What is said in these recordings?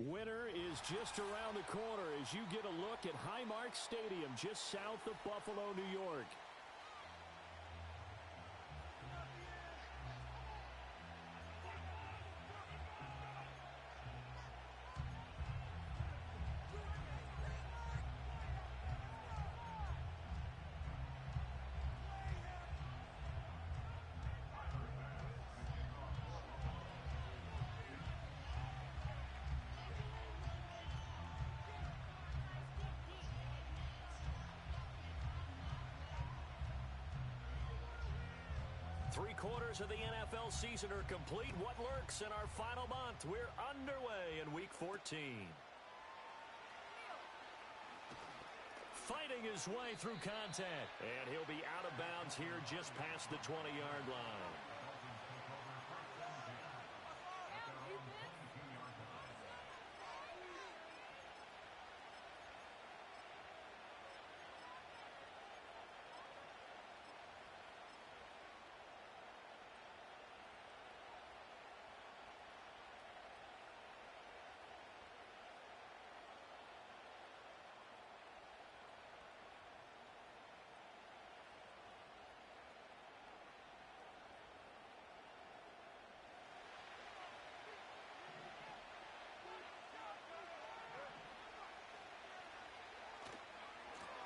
Winter is just around the corner as you get a look at Highmark Stadium just south of Buffalo, New York. Three-quarters of the NFL season are complete. What lurks in our final month? We're underway in Week 14. Fighting his way through contact. And he'll be out of bounds here just past the 20-yard line.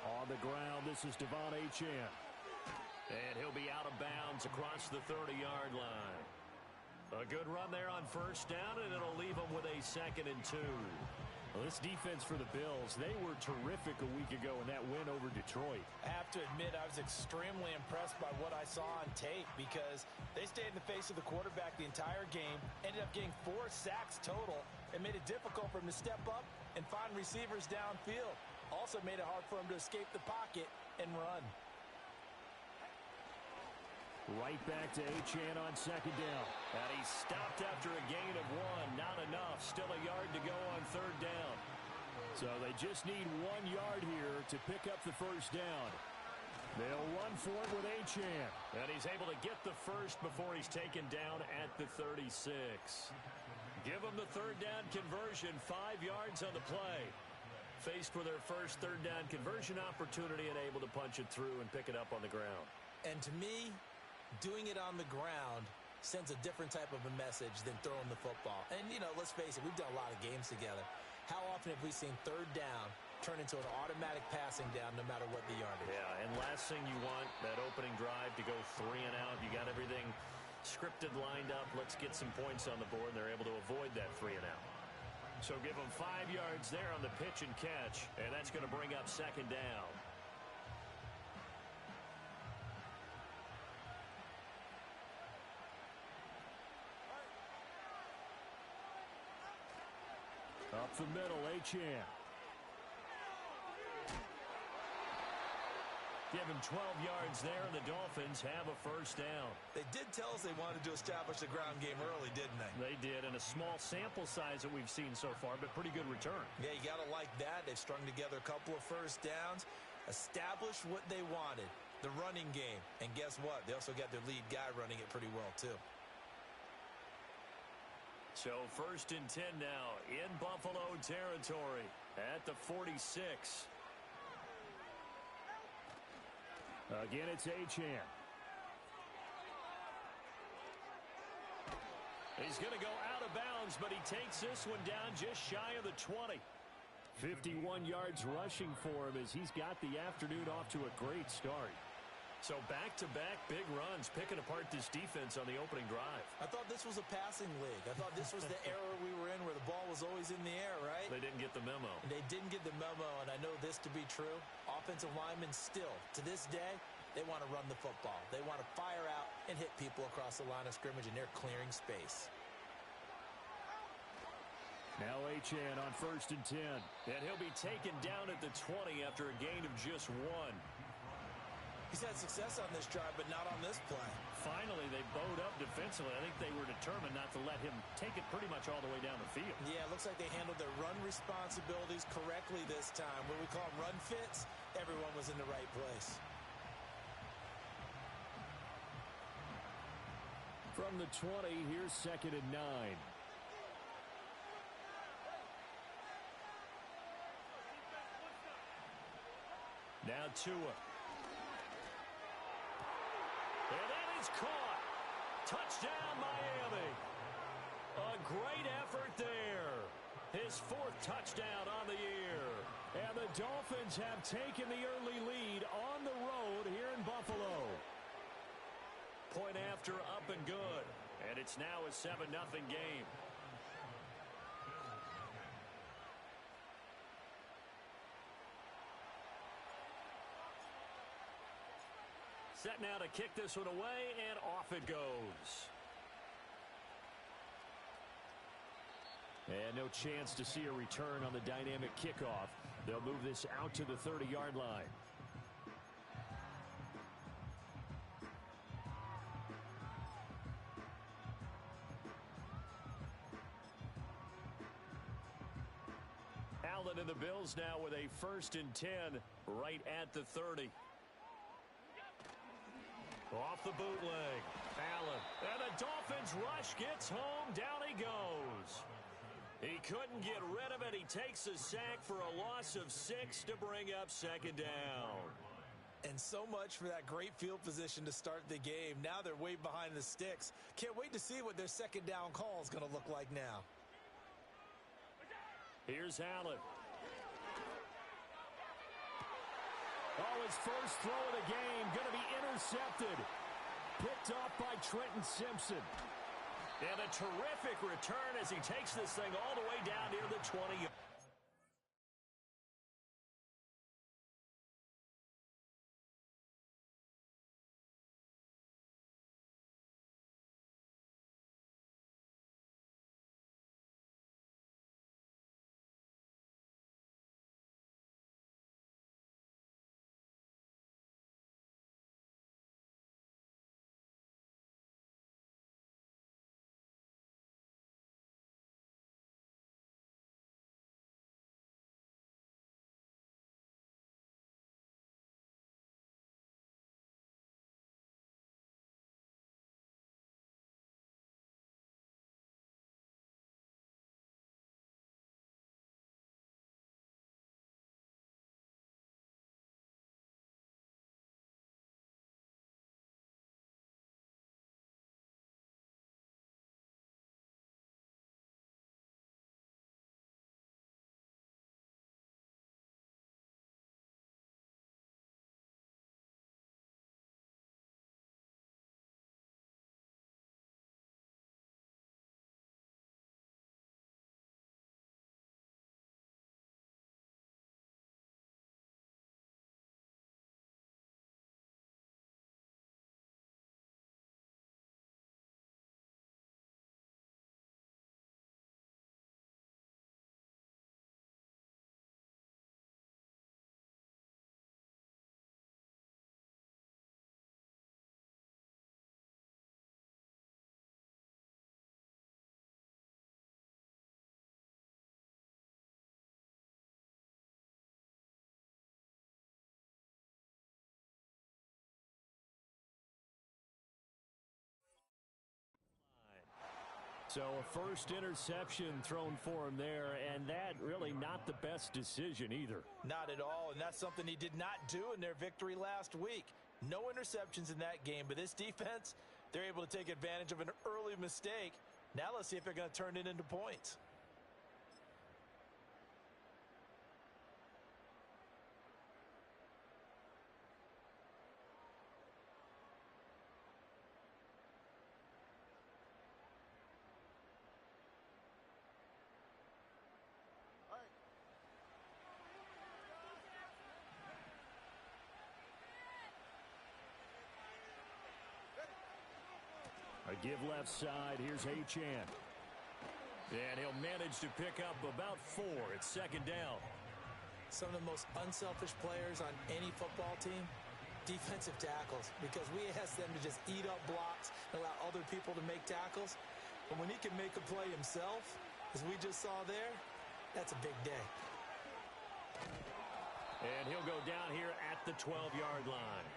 On the ground, this is Devon Achane. And he'll be out of bounds across the 30-yard line. A good run there on first down, and it'll leave them with a 2nd and 2. Well, this defense for the Bills, they were terrific a week ago in that win over Detroit. I have to admit, I was extremely impressed by what I saw on tape because they stayed in the face of the quarterback the entire game, ended up getting 4 sacks total, and made it difficult for him to step up and find receivers downfield. Also made it hard for him to escape the pocket and run. Right back to Achane on 2nd down. And he stopped after a gain of 1. Not enough. Still a yard to go on 3rd down. So they just need 1 yard here to pick up the first down. They'll run for it with Achane. And he's able to get the first before he's taken down at the 36. Give them the 3rd down conversion. 5 yards on the play. Faced with their first 3rd down conversion opportunity and able to punch it through and pick it up on the ground. And to me, doing it on the ground sends a different type of a message than throwing the football. And, you know, let's face it, we've done a lot of games together. How often have we seen 3rd down turn into an automatic passing down no matter what the yardage? Yeah, and last thing you want, that opening drive to go 3 and out. You got everything scripted, lined up. Let's get some points on the board, and they're able to avoid that 3 and out. So give them 5 yards there on the pitch and catch, and that's going to bring up 2nd down. Up the middle, Achane. Give him 12 yards there, and the Dolphins have a first down. They did tell us they wanted to establish the ground game early, didn't they? They did, and a small sample size that we've seen so far, but pretty good return. Yeah, you got to like that. They've strung together a couple of first downs, established what they wanted, the running game. And guess what? They also got their lead guy running it pretty well, too. So 1st and 10 now in Buffalo territory at the 46. Again, it's Achane. He's going to go out of bounds, but he takes this one down just shy of the 20. 51 yards rushing for him as he's got the afternoon off to a great start. So back-to-back big runs, picking apart this defense on the opening drive. I thought this was a passing league. I thought this was the era we were in where the ball was always in the air, right? They didn't get the memo. They didn't get the memo, and I know this to be true. Offensive linemen still, to this day, they want to run the football. They want to fire out and hit people across the line of scrimmage, and they're clearing space. Now Achane on 1st and 10. And he'll be taken down at the 20 after a gain of just 1. He's had success on this drive, but not on this play. Finally, they bowed up defensively. I think they were determined not to let him take it pretty much all the way down the field. Yeah, it looks like they handled their run responsibilities correctly this time. What we call them run fits, everyone was in the right place. From the 20, here's 2nd and 9. Now Tua. And that is caught. Touchdown, Miami. A great effort there. His 4th touchdown on the year. And the Dolphins have taken the early lead on the road here in Buffalo. Point after up and good. And it's now a 7-0 game. Set now to kick this one away, and off it goes. And no chance to see a return on the dynamic kickoff. They'll move this out to the 30-yard line. Allen and the Bills now with a 1st and 10 right at the 30. Off the bootleg. Allen. And the Dolphins rush gets home. Down he goes. He couldn't get rid of it. He takes a sack for a loss of 6 to bring up 2nd down. And so much for that great field position to start the game. Now they're way behind the sticks. Can't wait to see what their 2nd down call is going to look like now. Here's Allen. Oh, his first throw of the game going to be intercepted. Picked off by Trenton Simpson. And a terrific return as he takes this thing all the way down near the 20. So a first interception thrown for him there, and that really not the best decision either. Not at all, and that's something he did not do in their victory last week. No interceptions in that game, but this defense, they're able to take advantage of an early mistake. Now let's see if they're going to turn it into points. A give left side. Here's Achane. And he'll manage to pick up about 4 at 2nd down. Some of the most unselfish players on any football team, defensive tackles, because we ask them to just eat up blocks and allow other people to make tackles. But when he can make a play himself, as we just saw there, that's a big day. And he'll go down here at the 12-yard line.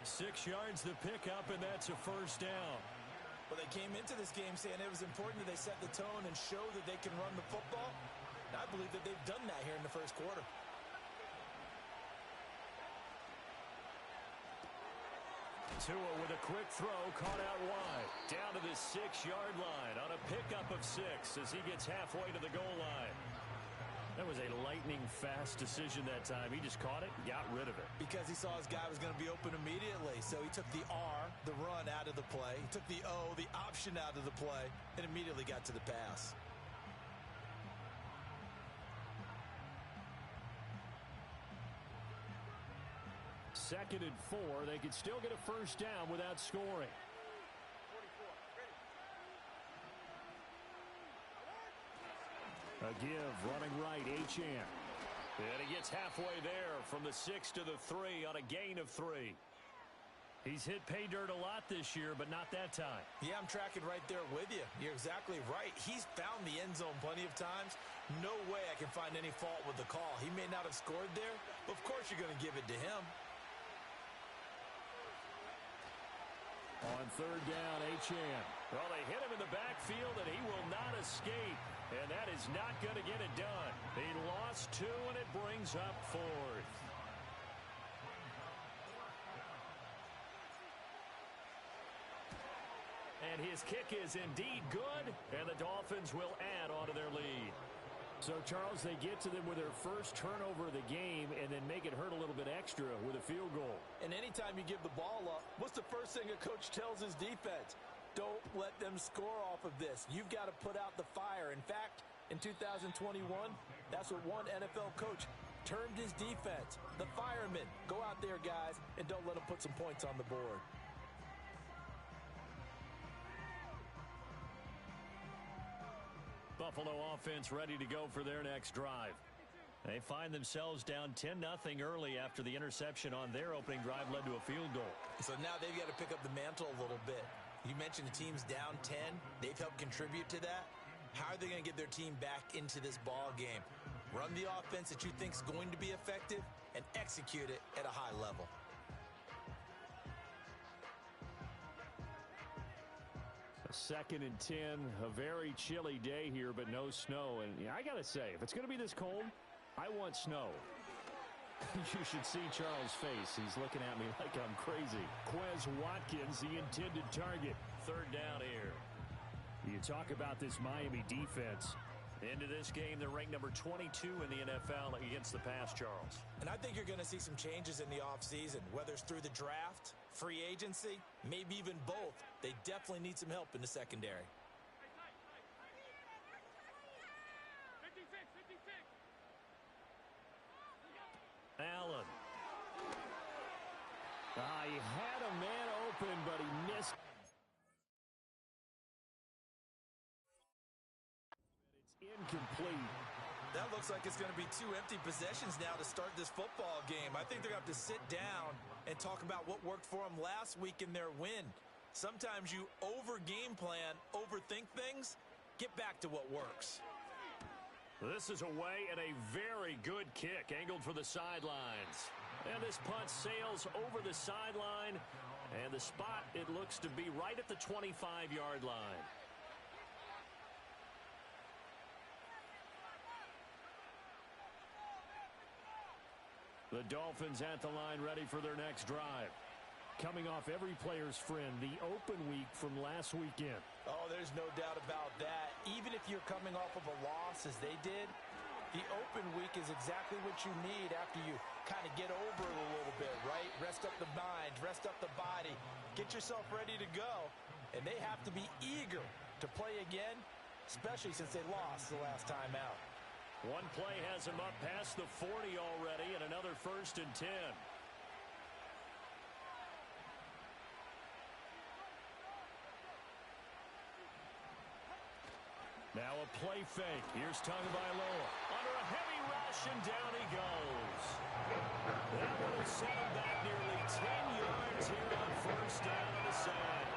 6 yards to pick up, and that's a 1st down. Well, they came into this game saying it was important that they set the tone and show that they can run the football. And I believe that they've done that here in the first quarter. Tua with a quick throw, caught out wide. Down to the 6-yard line on a pickup of 6 as he gets halfway to the goal line. That was a lightning-fast decision that time. He just caught it and got rid of it. Because he saw his guy was going to be open immediately. So he took the R, the run, out of the play. He took the O, the option, out of the play, and immediately got to the pass. Second and 4. They could still get a first down without scoring. A give, running right, Achane. And he gets halfway there from the 6 to the 3 on a gain of 3. He's hit pay dirt a lot this year, but not that time. Yeah, I'm tracking right there with you. You're exactly right. He's found the end zone plenty of times. No way I can find any fault with the call. He may not have scored there, but of course you're going to give it to him. On third down, Achane. Well, they hit him in the backfield, and he will not escape. And that is not going to get it done. He lost 2, and it brings up 4th. And his kick is indeed good, and the Dolphins will add on to their lead. So, Charles, they get to them with their first turnover of the game and then make it hurt a little bit extra with a field goal. And anytime you give the ball up, what's the first thing a coach tells his defense? Don't let them score off of this. You've got to put out the fire. In fact, in 2021, that's what one NFL coach termed his defense. The firemen. Go out there, guys, and don't let them put some points on the board. Buffalo offense ready to go for their next drive. They find themselves down 10-0 early after the interception on their opening drive led to a field goal. So now they've got to pick up the mantle a little bit. You mentioned the team's down 10. They've helped contribute to that. How are they going to get their team back into this ball game? Run the offense that you think is going to be effective and execute it at a high level. Second and 10, a very chilly day here, but no snow. And yeah, I got to say, if it's going to be this cold, I want snow. You should see Charles' face. He's looking at me like I'm crazy. Quez Watkins, the intended target. Third down here. You talk about this Miami defense. Into this game, they're ranked number 22 in the NFL against the pass, Charles. And I think you're going to see some changes in the offseason, whether it's through the draft, free agency, maybe even both. They definitely need some help in the secondary. Allen. He had a man open, but he missed. Incomplete. That looks like it's going to be 2 empty possessions now to start this football game. I think they're going to have to sit down and talk about what worked for them last week in their win. Sometimes you over-game plan, overthink things, get back to what works. This is away and a very good kick angled for the sidelines. And this punt sails over the sideline, and the spot, it looks to be right at the 25-yard line. The Dolphins at the line ready for their next drive. Coming off every player's friend, the open week from last weekend. Oh, there's no doubt about that. Even if you're coming off of a loss as they did, the open week is exactly what you need after you kind of get over it a little bit, right? Rest up the mind, rest up the body, get yourself ready to go. And they have to be eager to play again, especially since they lost the last time out. One play has him up past the 40 already, and another 1st and 10. Now a play fake. Here's Tagovailoa. Under a heavy rush, and down he goes. That will set him back nearly 10 yards here on 1st down on the sack.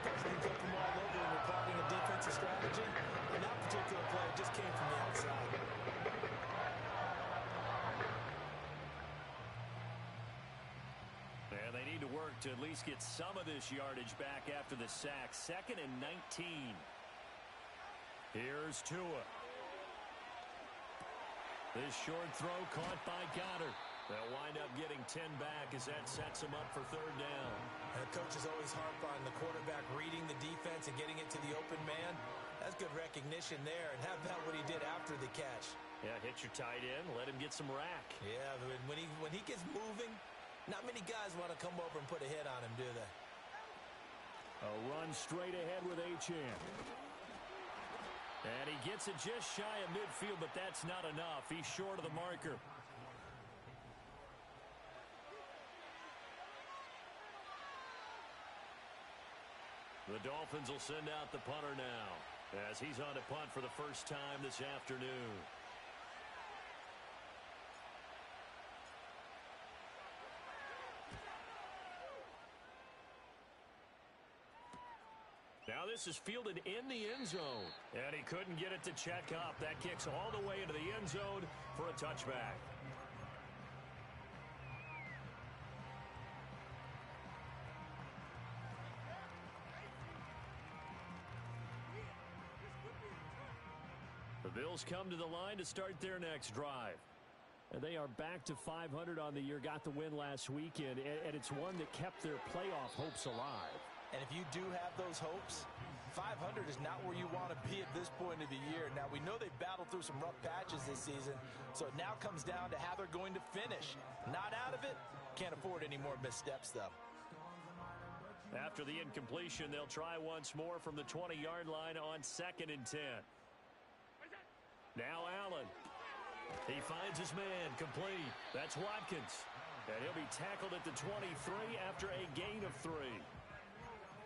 President took them all over when we're plotting a defensive strategy. And that particular play just came from the outside. And they need to work to at least get some of this yardage back after the sack. 2nd and 19. Here's Tua. This short throw caught by Goddard. They'll wind up getting 10 back as that sets them up for third down. And the coaches always harp on the quarterback reading the defense and getting it to the open man. That's good recognition there. And how about what he did after the catch? Yeah, hit your tight end, let him get some rack. Yeah, when he gets moving, not many guys want to come over and put a hit on him, do they? A run straight ahead with Achane. And he gets it just shy of midfield, but that's not enough. He's short of the marker. The Dolphins will send out the punter now as he's on to punt for the first time this afternoon. Now this is fielded in the end zone, and he couldn't get it to check up. That kicks all the way into the end zone for a touchback. The Bills come to the line to start their next drive. And they are back to 500 on the year, got the win last weekend, and it's one that kept their playoff hopes alive. And if you do have those hopes, 500 is not where you want to be at this point of the year. Now, we know they battled through some rough patches this season, so it now comes down to how they're going to finish. Not out of it. Can't afford any more missteps, though. After the incompletion, they'll try once more from the 20-yard line on 2nd and 10. Now Allen. He finds his man, complete. That's Watkins. And he'll be tackled at the 23 after a gain of 3.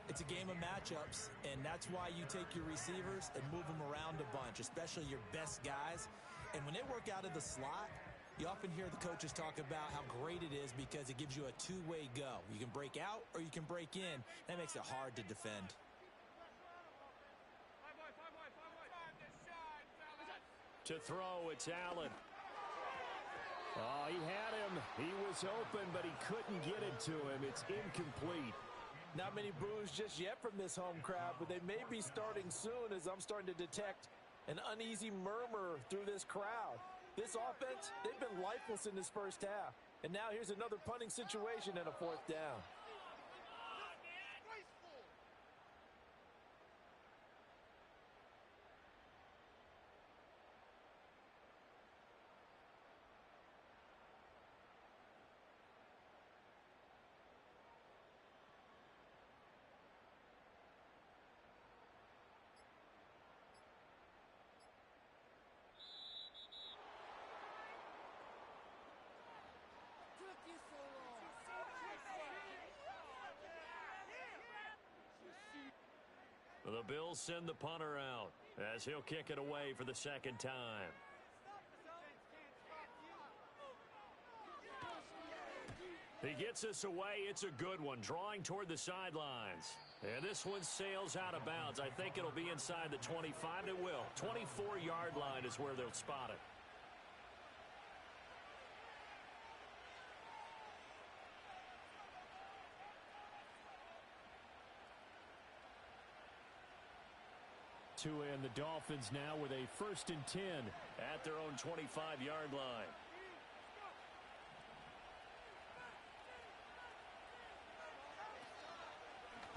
It's a game of matchups, and that's why you take your receivers and move them around a bunch, especially your best guys. And when they work out of the slot, you often hear the coaches talk about how great it is because it gives you a two-way go. You can break out or you can break in. That makes it hard to defend. To throw, it's Allen. Oh, he had him. He was open, but he couldn't get it to him. It's incomplete. Not many boos just yet from this home crowd, but they may be starting soon as I'm starting to detect an uneasy murmur through this crowd. This offense, they've been lifeless in this first half. And now here's another punting situation and a 4th down. The Bills send the punter out as he'll kick it away for the 2nd time. He gets us away. It's a good one, drawing toward the sidelines. And this one sails out of bounds. I think it'll be inside the 25. It will. 24-yard line is where they'll spot it. And the Dolphins now with a 1st and 10 at their own 25-yard line.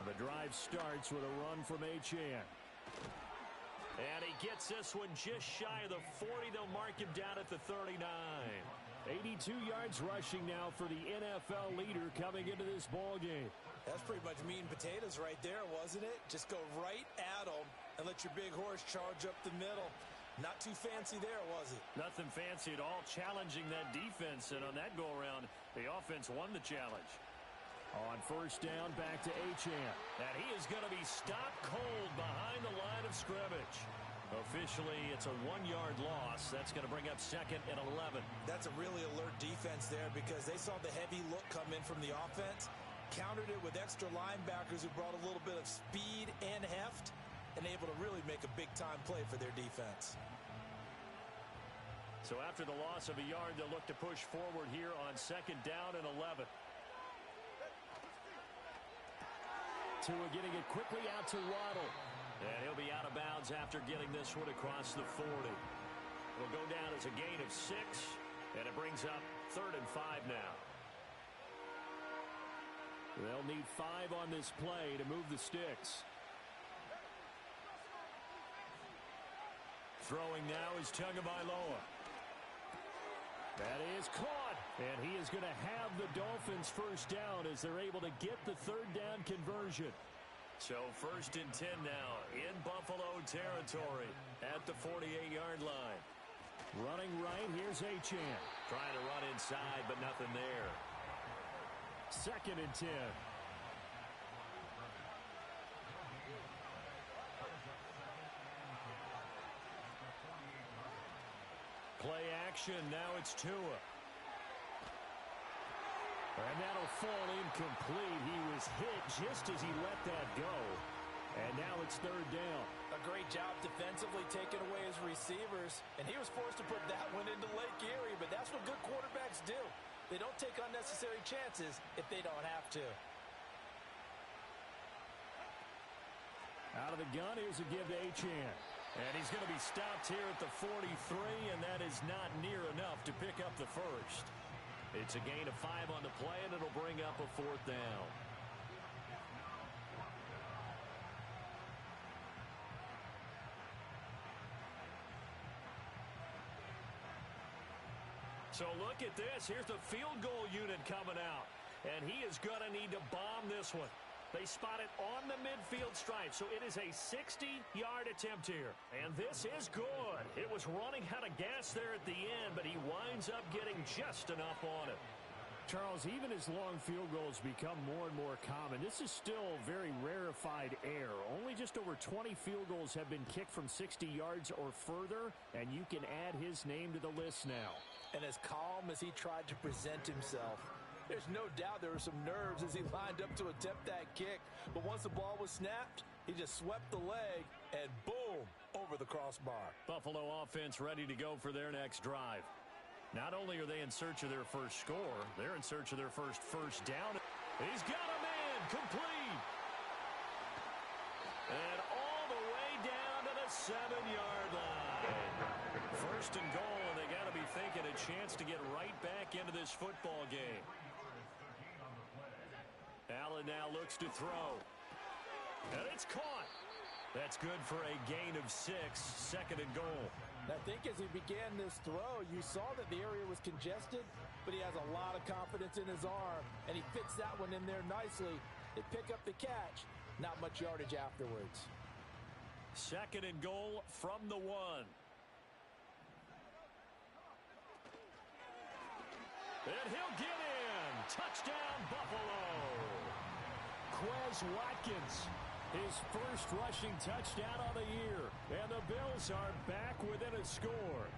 The drive starts with a run from Achane. And he gets this one just shy of the 40. They'll mark him down at the 39. 82 yards rushing now for the NFL leader coming into this ball game. That's pretty much meat and potatoes right there, wasn't it? Just go right at them and let your big horse charge up the middle. Not too fancy there, was it? Nothing fancy at all, challenging that defense. And on that go-around, the offense won the challenge. On 1st down, back to Achane. And he is going to be stopped cold behind the line of scrimmage. Officially, it's a 1-yard loss. That's going to bring up 2nd and 11. That's a really alert defense there because they saw the heavy look come in from the offense, countered it with extra linebackers who brought a little bit of speed and heft, and able to really make a big-time play for their defense. So after the loss of a yard, they'll look to push forward here on 2nd down and 11. Tua getting it quickly out to Waddle. And he'll be out of bounds after getting this one across the 40. It'll go down as a gain of 6. And it brings up 3rd and 5 now. They'll need 5 on this play to move the sticks. Throwing now is Tagovailoa. That is caught. And he is going to have the Dolphins first down as they're able to get the 3rd down conversion. So 1st and 10 now in Buffalo territory at the 48-yard line. Running right, here's Achane. Trying to run inside, but nothing there. 2nd and 10. Play action, now it's Tua. And that'll fall incomplete. He was hit just as he let that go. And now it's 3rd down. A great job defensively taking away his receivers. And he was forced to put that one into Lake Erie. But that's what good quarterbacks do. They don't take unnecessary chances if they don't have to. Out of the gun, here's a give to Achane. And he's going to be stopped here at the 43, and that is not near enough to pick up the first. It's a gain of 5 on the play, and it'll bring up a 4th down. So look at this. Here's the field goal unit coming out. And he is going to need to bomb this one. They spot it on the midfield stripe, so it is a 60-yard attempt here. And this is good. It was running out of gas there at the end, but he winds up getting just enough on it. Charles, even as long field goals become more and more common, this is still very rarefied air. Only just over 20 field goals have been kicked from 60 yards or further, and you can add his name to the list now. And as calm as he tried to present himself, there's no doubt there were some nerves as he lined up to attempt that kick. But once the ball was snapped, he just swept the leg and boom, over the crossbar. Buffalo offense ready to go for their next drive. Not only are they in search of their first score, they're in search of their first down. He's got a man complete. And all the way down to the 7-yard line. 1st and goal, and they got to be thinking a chance to get right back into this football game. Allen now looks to throw. And it's caught. That's good for a gain of 6, 2nd and goal. I think as he began this throw, you saw that the area was congested, but he has a lot of confidence in his arm, and he fits that one in there nicely. They pick up the catch. Not much yardage afterwards. 2nd and goal from the 1. And he'll get in. Touchdown, Buffalo. Quez Watkins, his first rushing touchdown of the year. And the Bills are back within a score.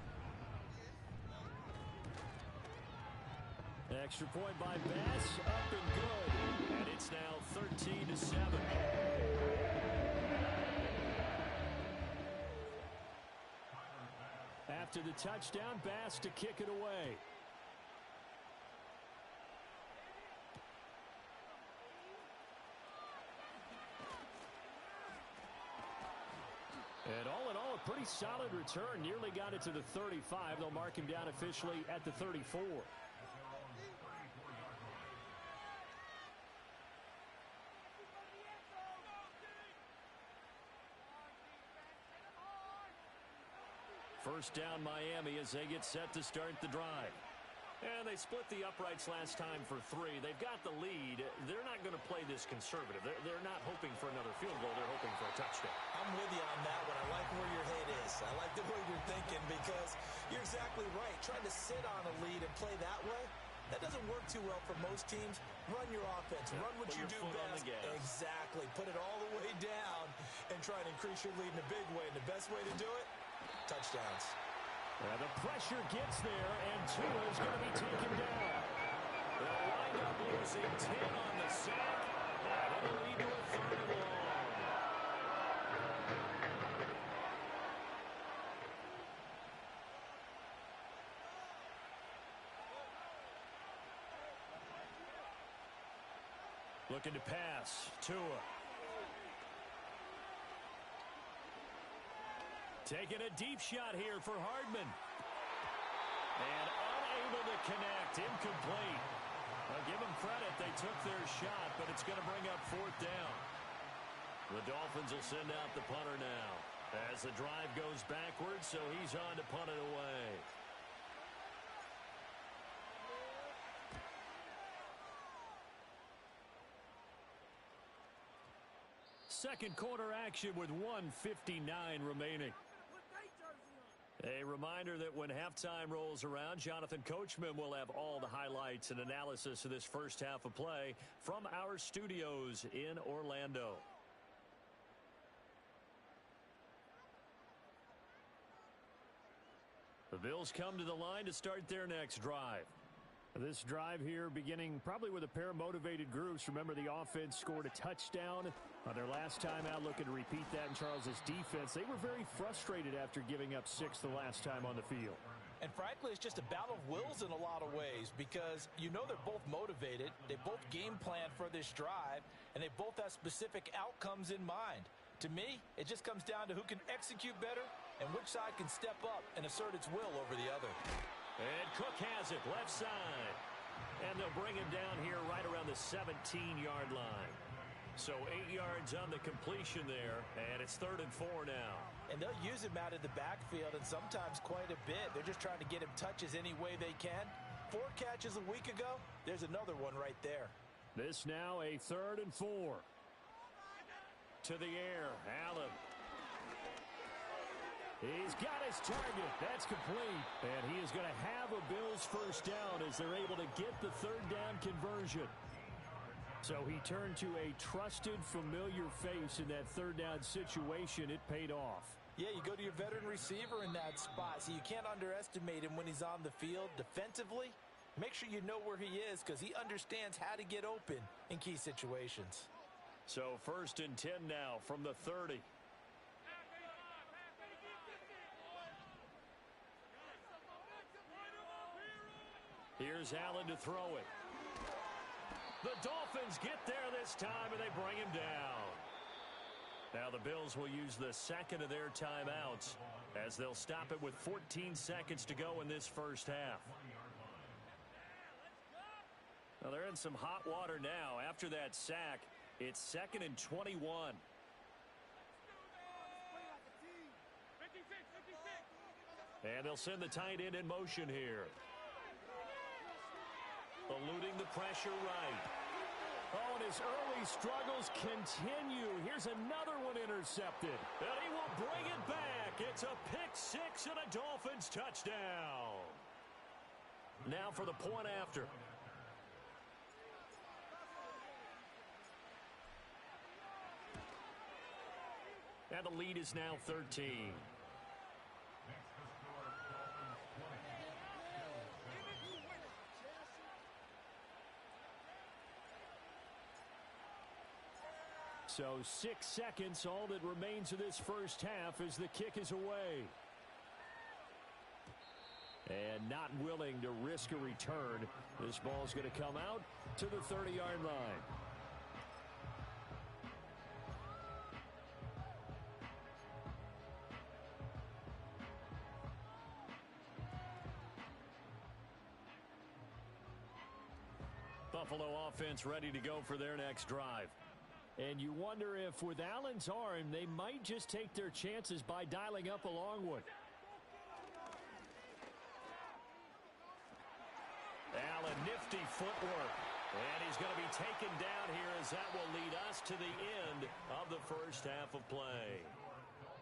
Extra point by Bass, up and good. And it's now 13-7. After the touchdown, Bass to kick it away. And all in all, a pretty solid return. Nearly got it to the 35. They'll mark him down officially at the 34. First down, Miami, as they get set to start the drive. And they split the uprights last time for 3. They've got the lead. They're not going to play this conservative. They're not hoping for another field goal. They're hoping for a touchdown. I'm with you on that one. I like where your head is. I like the way you're thinking because you're exactly right. Trying to sit on a lead and play that way, that doesn't work too well for most teams. Run your offense. Run what you do best. Exactly. Put it all the way down and try and increase your lead in a big way. And the best way to do it, touchdowns. The pressure gets there, and Tua is going to be taken down. They'll wind up losing 10 on the sack. That'll lead to a 3rd and long. Looking to pass. Tua. Taking a deep shot here for Hardman. And on Able to connect. Incomplete. I'll give them credit. They took their shot, but it's going to bring up fourth down. The Dolphins will send out the punter now as the drive goes backwards, so he's on to punt it away. Second quarter action with 1:59 remaining. A reminder that when halftime rolls around, Jonathan Coachman will have all the highlights and analysis of this first half of play from our studios in Orlando. The Bills come to the line to start their next drive. This drive here beginning probably with a pair of motivated groups. Remember, the offense scored a touchdown on their last time out, looking to repeat that in Charles's defense. They were very frustrated after giving up 6 the last time on the field. And frankly, it's just a battle of wills in a lot of ways because you know they're both motivated. They both game plan for this drive, and they both have specific outcomes in mind. To me, it just comes down to who can execute better and which side can step up and assert its will over the other. And Cook has it, left side. And they'll bring him down here right around the 17-yard line. So 8 yards on the completion there, and it's 3rd and 4 now. And they'll use him out of the backfield, and sometimes quite a bit. They're just trying to get him touches any way they can. 4 catches a week ago, there's another one right there. This now a 3rd and 4. To the air, Allen. He's got his target. That's complete. And he is going to have a Bills first down as they're able to get the 3rd down conversion. So he turned to a trusted, familiar face in that 3rd down situation. It paid off. Yeah, you go to your veteran receiver in that spot, so you can't underestimate him when he's on the field defensively. Make sure you know where he is because he understands how to get open in key situations. So 1st and 10 now from the 30. Here's Allen to throw it. The Dolphins get there this time, and they bring him down. Now the Bills will use the second of their timeouts as they'll stop it with 14 seconds to go in this first half. Well, they're in some hot water now. After that sack, it's 2nd and 21. And they'll send the tight end in motion here. Eluding the pressure right. Oh, and his early struggles continue. Here's another one intercepted. And he will bring it back. It's a pick 6 and a Dolphins touchdown. Now for the point after. And the lead is now 13. So 6 seconds, all that remains of this first half as the kick is away. And not willing to risk a return. This ball's going to come out to the 30-yard line. Buffalo offense ready to go for their next drive. And you wonder if with Allen's arm, they might just take their chances by dialing up a long one. Allen, nifty footwork. And he's going to be taken down here as that will lead us to the end of the first half of play.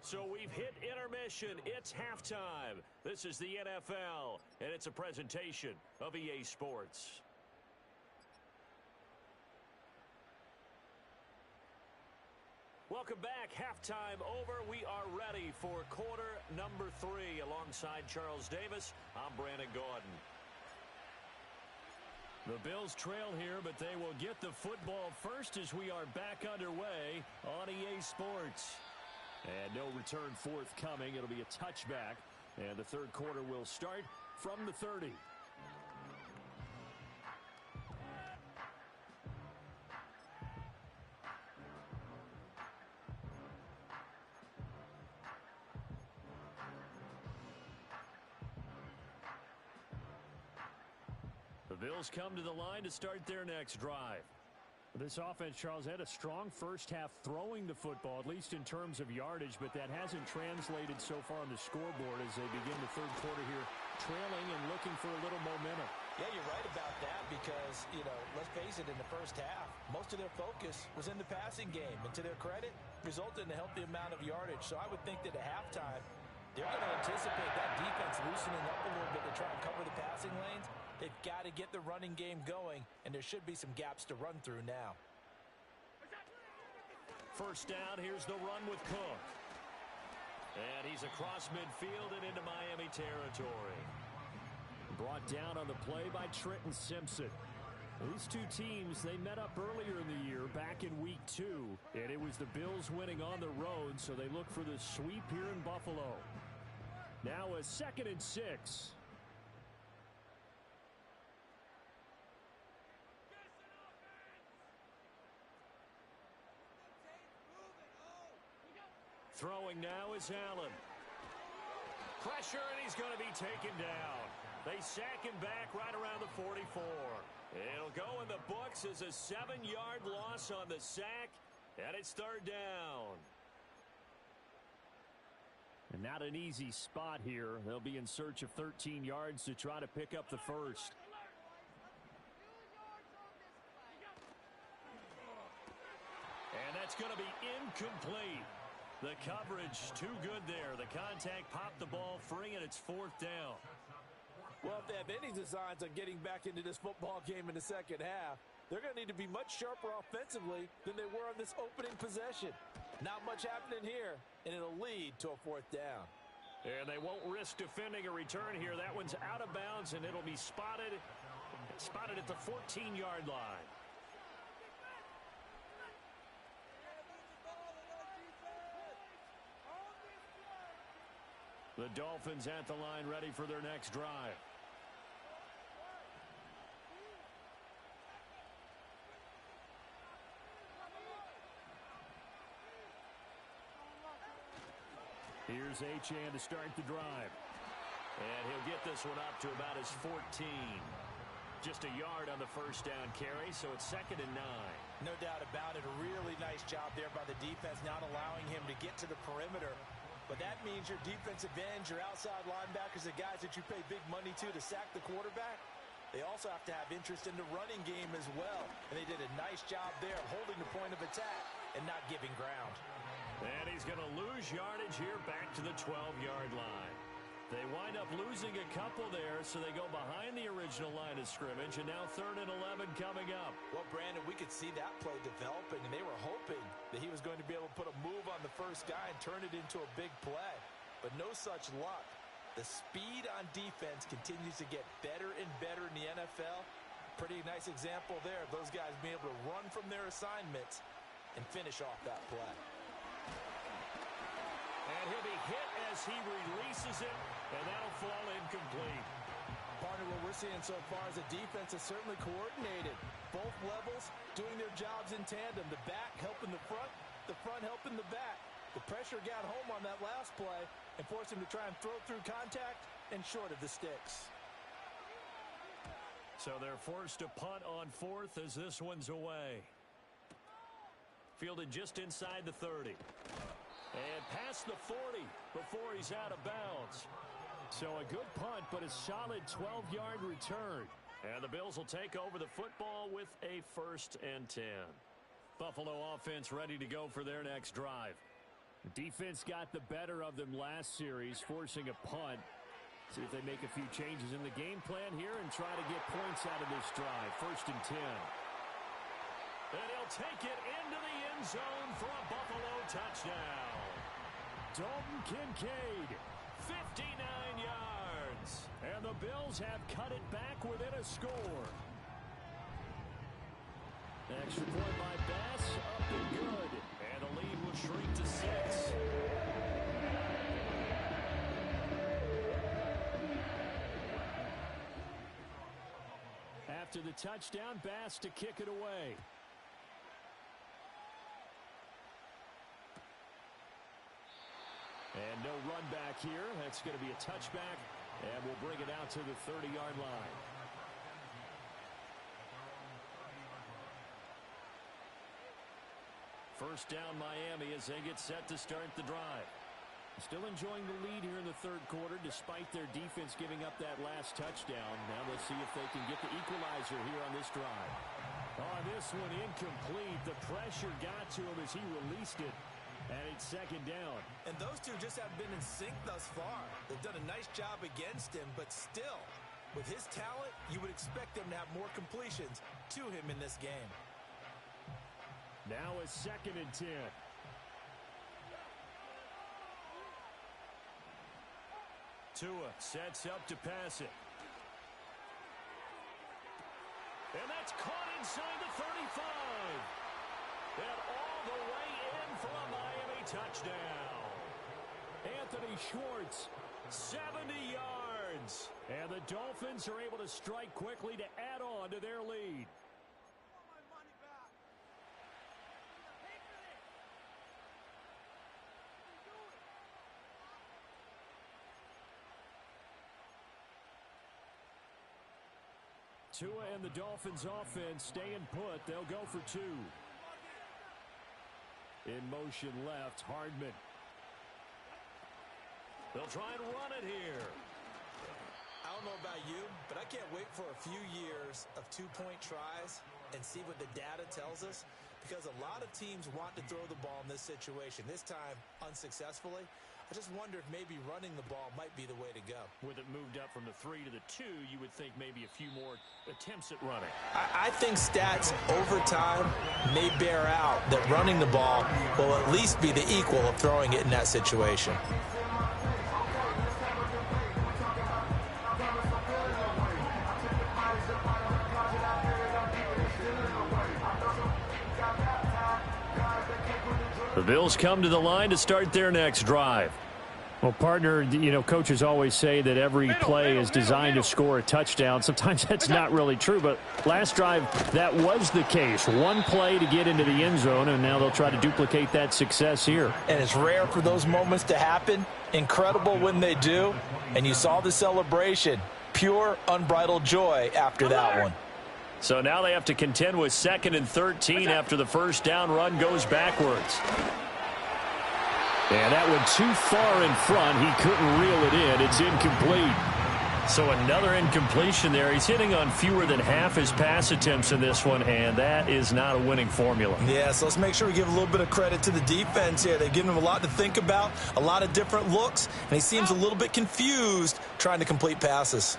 So we've hit intermission. It's halftime. This is the NFL, and it's a presentation of EA Sports. Welcome back. Halftime over. We are ready for quarter number 3. Alongside Charles Davis, I'm Brandon Gaudin. The Bills trail here, but they will get the football first as we are back underway on EA Sports. And no return forthcoming. It'll be a touchback. And the third quarter will start from the 30. Bills come to the line to start their next drive. This offense, Charles, had a strong first half throwing the football, at least in terms of yardage, but that hasn't translated so far on the scoreboard as they begin the third quarter here, trailing and looking for a little momentum. Yeah, you're right about that because, let's face it, in the first half, most of their focus was in the passing game. And to their credit, resulted in a healthy amount of yardage. So I would think that at halftime, they're going to anticipate that defense loosening up a little bit to try and cover the passing lanes. They've got to get the running game going, and there should be some gaps to run through now. First down, here's the run with Cook. And he's across midfield and into Miami territory. Brought down on the play by Trenton Simpson. These two teams, they met up earlier in the year, back in week 2, and it was the Bills winning on the road, so they look for the sweep here in Buffalo. Now a 2nd and 6. Throwing now is Allen. Pressure, and he's going to be taken down. They sack him back right around the 44. It'll go in the books as a 7-yard loss on the sack, and it's 3rd down. And not an easy spot here. They'll be in search of 13 yards to try to pick up the first. And that's going to be incomplete. The coverage too good there. The contact popped the ball free, and it's 4th down. Well, if they have any designs on getting back into this football game in the second half, they're going to need to be much sharper offensively than they were on this opening possession. Not much happening here, and it'll lead to a 4th down. And they won't risk defending a return here. That one's out of bounds, and it'll be spotted at the 14-yard line. The Dolphins at the line ready for their next drive. Here's Achane to start the drive. And he'll get this one up to about his 14. Just a yard on the first down carry, so it's 2nd and 9. No doubt about it. A really nice job there by the defense, not allowing him to get to the perimeter. But that means your defensive ends, your outside linebackers, the guys that you pay big money to sack the quarterback, they also have to have interest in the running game as well. And they did a nice job there holding the point of attack and not giving ground. And he's going to lose yardage here back to the 12-yard line. They wind up losing a couple there, so they go behind the original line of scrimmage, and now 3rd and 11 coming up. Well, Brandon, we could see that play developing, and they were hoping that he was going to be able to put a move on the first guy and turn it into a big play. But no such luck. The speed on defense continues to get better and better in the NFL. Pretty nice example there of those guys being able to run from their assignments and finish off that play. And he'll be hit as he releases it, and that'll fall incomplete. Partner, what we're seeing so far is the defense is certainly coordinated. Both levels doing their jobs in tandem. The back helping the front helping the back. The pressure got home on that last play and forced him to try and throw through contact and short of the sticks. So they're forced to punt on 4th as this one's away. Fielded just inside the 30. And past the 40 before he's out of bounds. So a good punt, but a solid 12-yard return. And the Bills will take over the football with a 1st and 10. Buffalo offense ready to go for their next drive. The defense got the better of them last series, forcing a punt. See if they make a few changes in the game plan here and try to get points out of this drive. 1st and 10. And he'll take it into the end zone for a Buffalo touchdown. Dalton Kincaid, 59 yards. And the Bills have cut it back within a score. Extra point by Bass, up and good. And the lead will shrink to 6. After the touchdown, Bass to kick it away. And no run back here. That's going to be a touchback, and we'll bring it out to the 30-yard line. First down Miami as they get set to start the drive. Still enjoying the lead here in the third quarter despite their defense giving up that last touchdown. Now we'll see if they can get the equalizer here on this drive. On this one, incomplete. The pressure got to him as he released it. And it's second down. And those two just have been in sync thus far. They've done a nice job against him, but still, with his talent, you would expect them to have more completions to him in this game. Now a 2nd and 10. Tua sets up to pass it. And that's caught inside the 35. And all the way in for a Miami touchdown. Anthony Schwartz, 70 yards. And the Dolphins are able to strike quickly to add on to their lead. Tua and the Dolphins offense staying put. They'll go for 2. In motion left, Hardman. They'll try and run it here. I don't know about you, but I can't wait for a few years of 2-point tries and see what the data tells us, because a lot of teams want to throw the ball in this situation. This time, unsuccessfully. I just wonder if maybe running the ball might be the way to go. With it moved up from the 3 to the 2, you would think maybe a few more attempts at running. I think stats over time may bear out that running the ball will at least be the equal of throwing it in that situation. The Bills come to the line to start their next drive. Well, partner, you know, coaches always say that every play is designed to score a touchdown. Sometimes that's not really true, but last drive, that was the case. One play to get into the end zone, and now they'll try to duplicate that success here. And it's rare for those moments to happen. Incredible when they do. And you saw the celebration. Pure, unbridled joy after that one. So now they have to contend with 2nd and 13 after the first down run goes backwards. And that went too far in front. He couldn't reel it in. It's incomplete. So another incompletion there. He's hitting on fewer than half his pass attempts in this one, and that is not a winning formula. Yeah, so let's make sure we give a little bit of credit to the defense here. They've given him a lot to think about, a lot of different looks, and he seems a little bit confused trying to complete passes.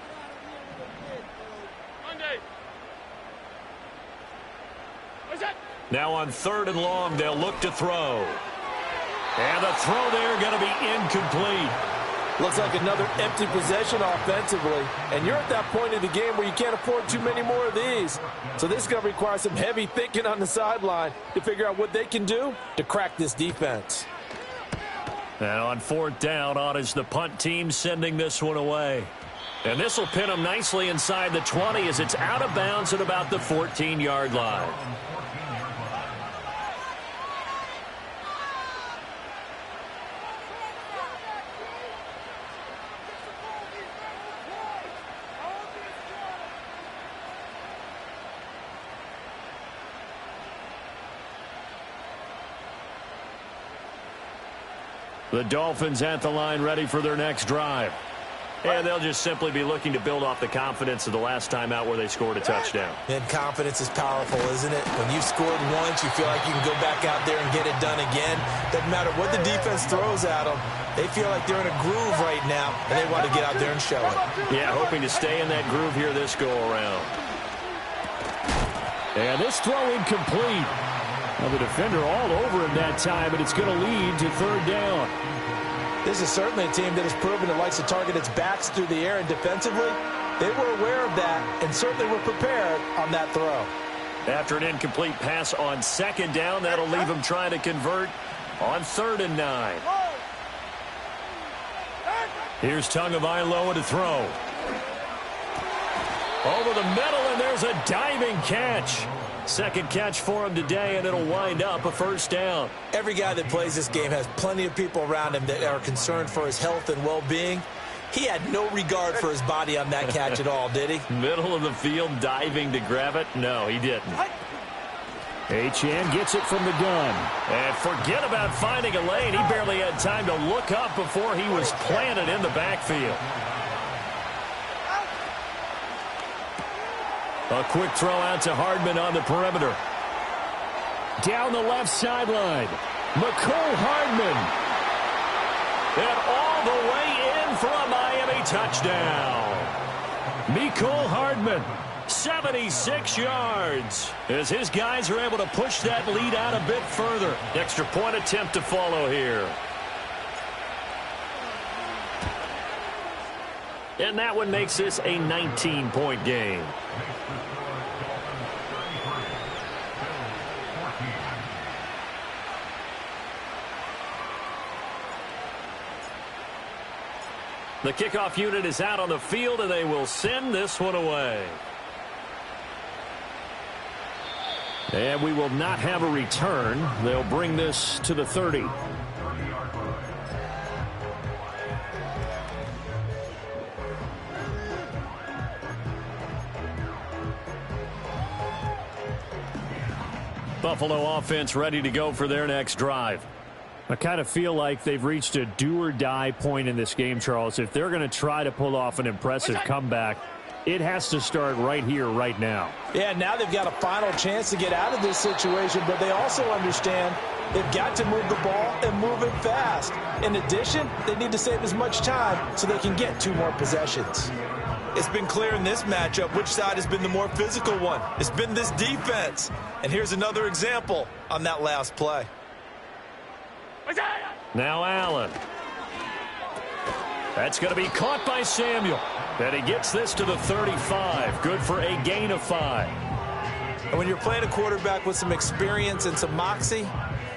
Now on 3rd and long, they'll look to throw. And the throw there going to be incomplete. Looks like another empty possession offensively. And you're at that point in the game where you can't afford too many more of these. So this is going to require some heavy thinking on the sideline to figure out what they can do to crack this defense. And on 4th down, on is the punt team sending this one away. And this will pin them nicely inside the 20 as it's out of bounds at about the 14-yard line. The Dolphins at the line ready for their next drive. And they'll just simply be looking to build off the confidence of the last time out where they scored a touchdown. And confidence is powerful, isn't it? When you've scored once, you feel like you can go back out there and get it done again. Doesn't matter what the defense throws at them. They feel like they're in a groove right now, and they want to get out there and show it. Yeah, hoping to stay in that groove here this go-around. And this throw incomplete. Well, the defender all over him that time, but it's going to lead to 3rd down. This is certainly a team that has proven it likes to target its backs through the air, and defensively, they were aware of that and certainly were prepared on that throw. After an incomplete pass on 2nd down, that'll leave them trying to convert on 3rd and 9. Here's Tagovailoa to throw. Over the middle, and there's a diving catch. Second catch for him today, and it'll wind up a 1st down. Every guy that plays this game has plenty of people around him that are concerned for his health and well-being. He had no regard for his body on that catch at all, did he? Middle of the field, diving to grab it? No, he didn't. Achane gets it from the gun. And forget about finding a lane. He barely had time to look up before he was planted in the backfield. A quick throw out to Hardman on the perimeter. Down the left sideline. Mecole Hardman. And all the way in for a Miami touchdown. Mecole Hardman. 76 yards as his guys are able to push that lead out a bit further. Extra point attempt to follow here. And that one makes this a 19-point game. The kickoff unit is out on the field, and they will send this one away. And we will not have a return. They'll bring this to the 30. Buffalo offense ready to go for their next drive. I kind of feel like they've reached a do-or-die point in this game, Charles. If they're going to try to pull off an impressive comeback, it has to start right here, right now. Yeah, now they've got a final chance to get out of this situation, but they also understand they've got to move the ball and move it fast. In addition, they need to save as much time so they can get 2 more possessions. It's been clear in this matchup which side has been the more physical one. It's been this defense. And here's another example on that last play. Now Allen. That's going to be caught by Samuel. And he gets this to the 35. Good for a gain of 5. And when you're playing a quarterback with some experience and some moxie,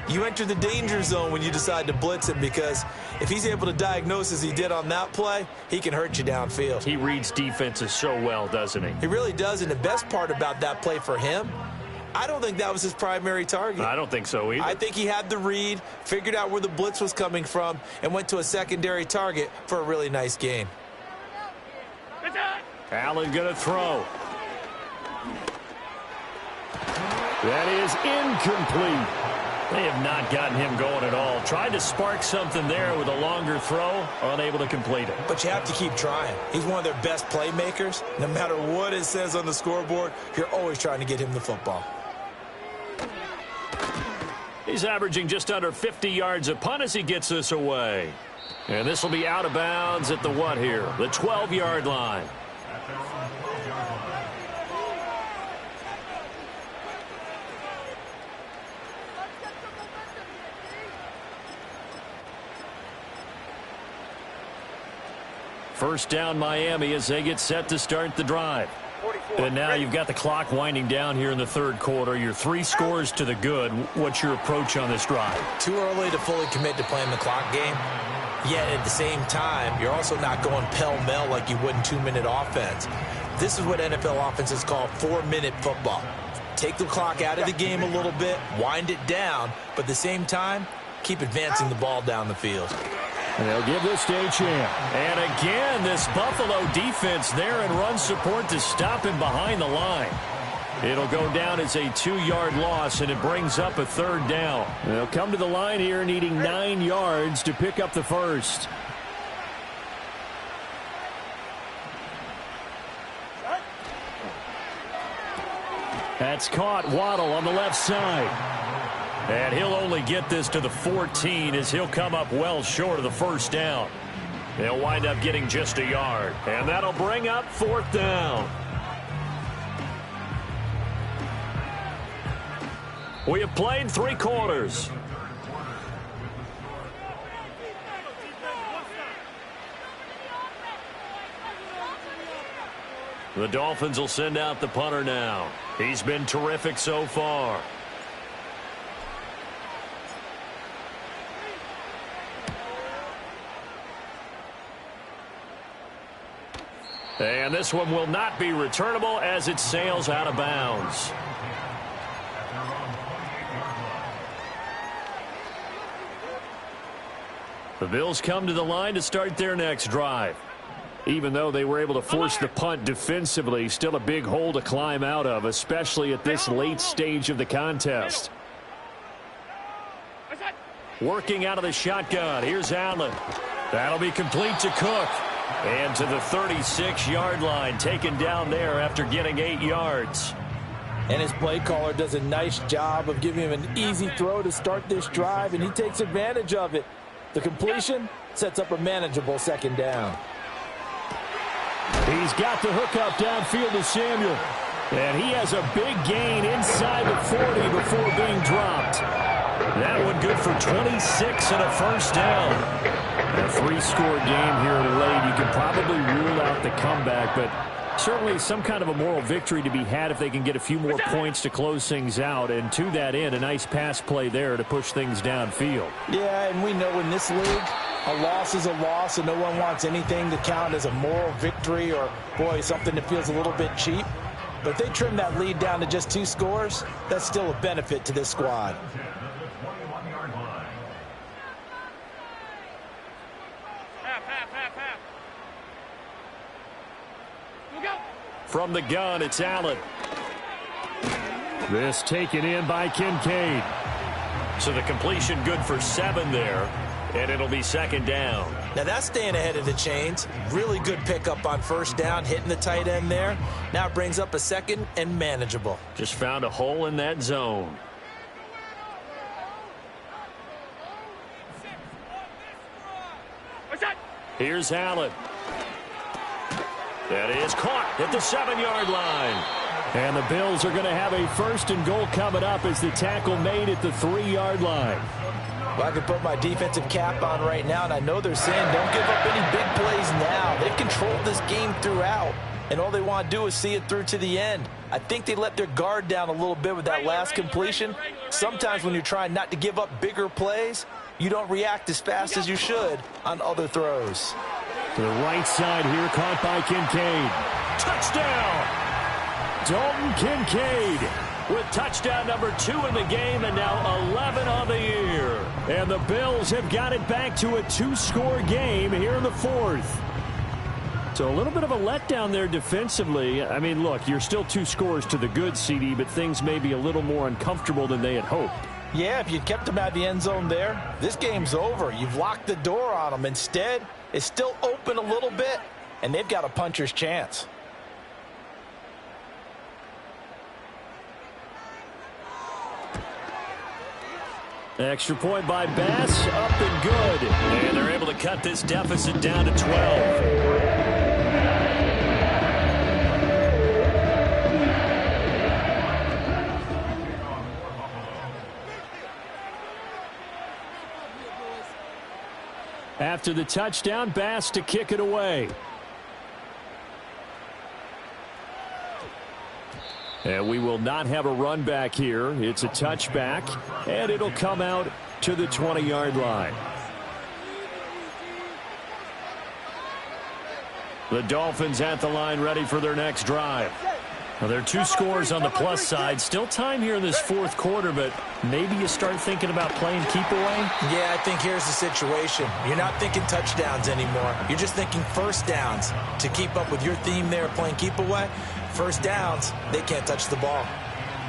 you enter the danger zone when you decide to blitz him, because if he's able to diagnose as he did on that play, he can hurt you downfield. He reads defenses so well, doesn't he? He really does, and the best part about that play for him, I don't think that was his primary target. I don't think so either. I think he had the read, figured out where the blitz was coming from, and went to a secondary target for a really nice gain. Allen going to throw. That is incomplete. They have not gotten him going at all. Tried to spark something there with a longer throw, unable to complete it. But you have to keep trying. He's one of their best playmakers. No matter what it says on the scoreboard, you're always trying to get him the football. He's averaging just under 50 yards a punt as he gets this away. And this will be out of bounds at the what here? The 12-yard line. First down Miami as they get set to start the drive. And now you've got the clock winding down here in the third quarter. You're 3 scores to the good. What's your approach on this drive? Too early to fully commit to playing the clock game. Yet at the same time, you're also not going pell-mell like you would in 2-minute offense. This is what NFL offenses call 4-minute football. Take the clock out of the game a little bit, wind it down, but at the same time, keep advancing the ball down the field. And they'll give this to Achane. And again, this Buffalo defense there in run support to stop him behind the line. It'll go down as a 2-yard loss, and it brings up a 3rd down. They'll come to the line here needing 9 yards to pick up the first. That's caught. Waddle on the left side. And he'll only get this to the 14 as he'll come up well short of the first down. They'll wind up getting just a yard. And that'll bring up 4th down. We have played 3 quarters. The Dolphins will send out the punter now. He's been terrific so far. And this one will not be returnable as it sails out of bounds. The Bills come to the line to start their next drive. Even though they were able to force the punt defensively, still a big hole to climb out of, especially at this late stage of the contest. Working out of the shotgun. Here's Allen. That'll be complete to Cook. And to the 36-yard line, taken down there after getting 8 yards. And his play caller does a nice job of giving him an easy throw to start this drive, and he takes advantage of it. The completion sets up a manageable second down. He's got the hookup downfield to Samuel. And he has a big gain inside the 40 before being dropped. That one good for 26 and a first down. A 3-score game here late. You can probably rule out the comeback, but certainly some kind of a moral victory to be had if they can get a few more points to close things out. And to that end, a nice pass play there to push things downfield. Yeah, and we know in this league, a loss is a loss, and no one wants anything to count as a moral victory or, boy, something that feels a little bit cheap. But if they trim that lead down to just 2 scores, that's still a benefit to this squad. From the gun, it's Allen. This taken in by Kincaid. So the completion good for 7 there, and it'll be second down. Now that's staying ahead of the chains. Really good pickup on first down, hitting the tight end there. Now it brings up a second and manageable. Just found a hole in that zone. Here's Allen. That is caught at the 7-yard line. And the Bills are going to have a first and goal coming up as the tackle made at the 3-yard line. Well, I can put my defensive cap on right now, and I know they're saying don't give up any big plays now. They've controlled this game throughout, and all they want to do is see it through to the end. I think they let their guard down a little bit with that last completion. Sometimes when you're trying not to give up bigger plays, you don't react as fast as you should on other throws. To the right side here, caught by Kincaid. Touchdown! Dalton Kincaid with touchdown number 2 in the game and now 11 on the year. And the Bills have got it back to a 2-score game here in the 4th. So a little bit of a letdown there defensively. I mean, look, you're still 2 scores to the good, CD, but things may be a little more uncomfortable than they had hoped. Yeah, if you'd kept them out of the end zone there, this game's over. You've locked the door on them. Instead, it's still open a little bit, and they've got a puncher's chance. Extra point by Bass, up and good. And they're able to cut this deficit down to 12. After the touchdown, Bass to kick it away. And we will not have a run back here. It's a touchback, and it'll come out to the 20-yard line. The Dolphins at the line ready for their next drive. Well, there are 2 scores on the plus side. Still time here in this 4th quarter, but maybe you start thinking about playing keep away? Yeah, I think here's the situation. You're not thinking touchdowns anymore. You're just thinking first downs. To keep up with your theme there, playing keep away, first downs, they can't touch the ball.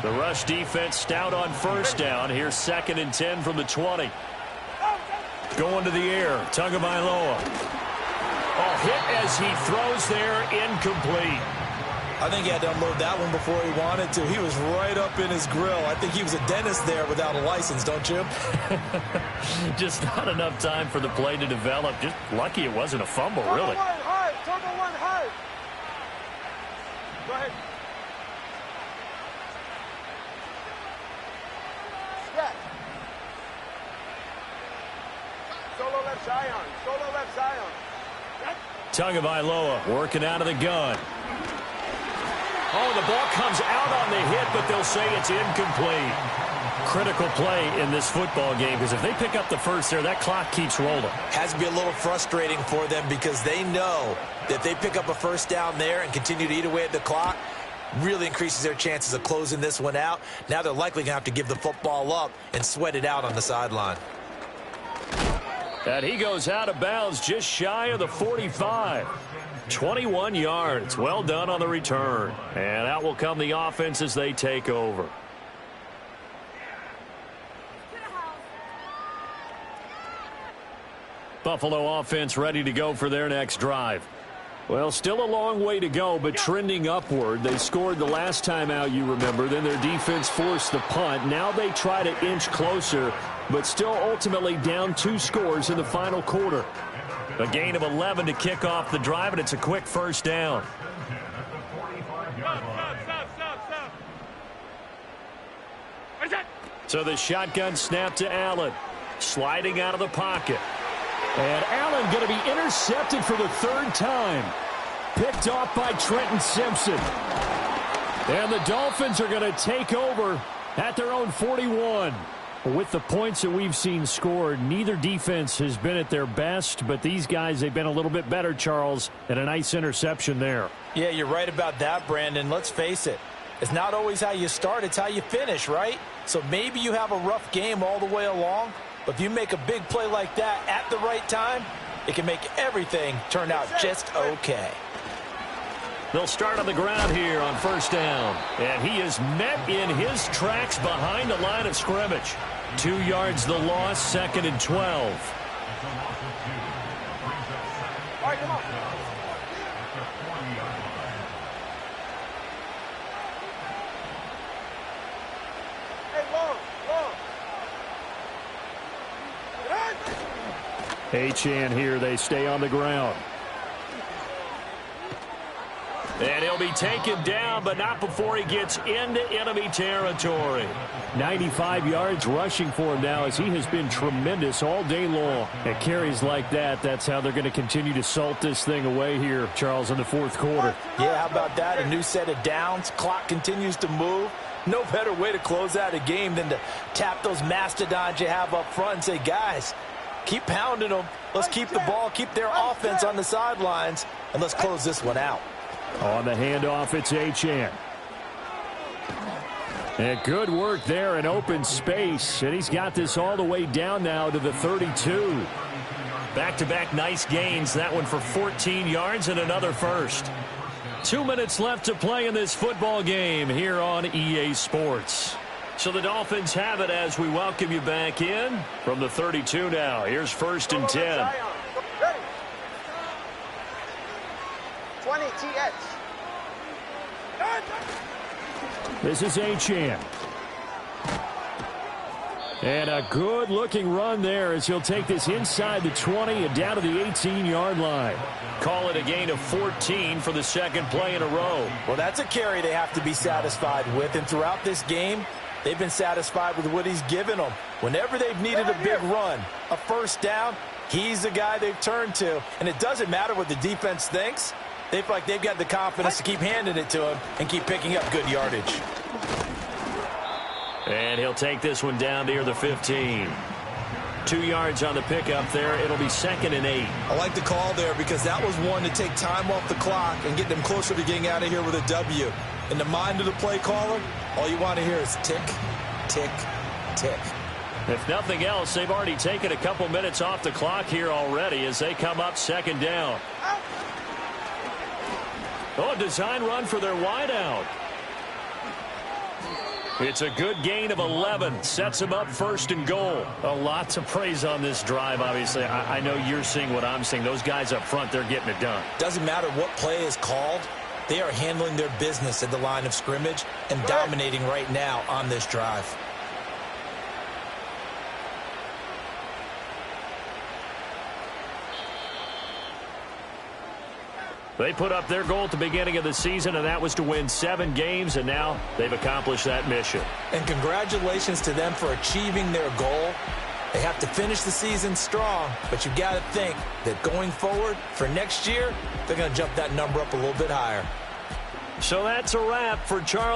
The rush defense stout on first down. Here's 2nd and 10 from the 20. Going to the air, Tagovailoa. Oh, hit as he throws there, incomplete. I think he had to unload that one before he wanted to. He was right up in his grill. I think he was a dentist there without a license, don't you? Just not enough time for the play to develop. Just lucky it wasn't a fumble, really. Go ahead. Solo left Zion. Solo left Zion. Tagovailoa working out of the gun. Oh, the ball comes out on the hit, but they'll say it's incomplete. Critical play in this football game, because if they pick up the first there, that clock keeps rolling. Has to be a little frustrating for them because they know that if they pick up a first down there and continue to eat away at the clock, really increases their chances of closing this one out. Now they're likely going to have to give the football up and sweat it out on the sideline. And he goes out of bounds just shy of the 45. 21 yards. Well done on the return. And out will come the offense as they take over. Buffalo offense ready to go for their next drive. Well, still a long way to go, but trending upward. They scored the last time out, you remember. Then their defense forced the punt. Now they try to inch closer, but still ultimately down 2 scores in the final quarter. A gain of 11 to kick off the drive, and it's a quick first down. So the shotgun snap to Allen. Sliding out of the pocket. And Allen going to be intercepted for the 3rd time. Picked off by Trenton Simpson. And the Dolphins are going to take over at their own 41. With the points that we've seen scored, neither defense has been at their best, but these guys, they've been a little bit better, Charles, and a nice interception there. Yeah, you're right about that, Brandon. Let's face it. It's not always how you start, it's how you finish, right? So maybe you have a rough game all the way along, but if you make a big play like that at the right time, it can make everything turn out just okay. They'll start on the ground here on first down. And he is met in his tracks behind the line of scrimmage. 2 yards the loss, 2nd and 12. All right, come on. Hey, Achane here, they stay on the ground. And he'll be taken down, but not before he gets into enemy territory. 95 yards rushing for him now as he has been tremendous all day long. At carries like that, that's how they're going to continue to salt this thing away here, Charles, in the 4th quarter. Yeah, how about that? A new set of downs. Clock continues to move. No better way to close out a game than to tap those mastodons you have up front and say, guys, keep pounding them. Let's keep the ball, keep their offense on the sidelines, and let's close this one out. On the handoff, it's Achane. And good work there in open space. And he's got this all the way down now to the 32. Back-to-back nice gains. That one for 14 yards and another first. 2 minutes left to play in this football game here on EA Sports. So the Dolphins have it as we welcome you back in from the 32 now. Here's 1st and 10. 20 TX. This is Achane. And a good-looking run there as he'll take this inside the 20 and down to the 18-yard line. Call it a gain of 14 for the 2nd play in a row. Well, that's a carry they have to be satisfied with. And throughout this game, they've been satisfied with what he's given them. Whenever they've needed a big run, a first down, he's the guy they've turned to. And it doesn't matter what the defense thinks. They feel like they've got the confidence to keep handing it to him and keep picking up good yardage. And he'll take this one down near the 15. 2 yards on the pickup there. It'll be 2nd and 8. I like the call there because that was one to take time off the clock and get them closer to getting out of here with a W. In the mind of the play caller, all you want to hear is tick, tick, tick. If nothing else, they've already taken a couple minutes off the clock here already as they come up 2nd down. Oh, design run for their wideout. It's a good gain of 11. Sets them up 1st and goal. A lot to praise on this drive, obviously. I know you're seeing what I'm seeing. Those guys up front, they're getting it done. Doesn't matter what play is called. They are handling their business at the line of scrimmage and dominating right now on this drive. They put up their goal at the beginning of the season, and that was to win 7 games, and now they've accomplished that mission. And congratulations to them for achieving their goal. They have to finish the season strong, but you've got to think that going forward for next year, they're going to jump that number up a little bit higher. So that's a wrap for Charles.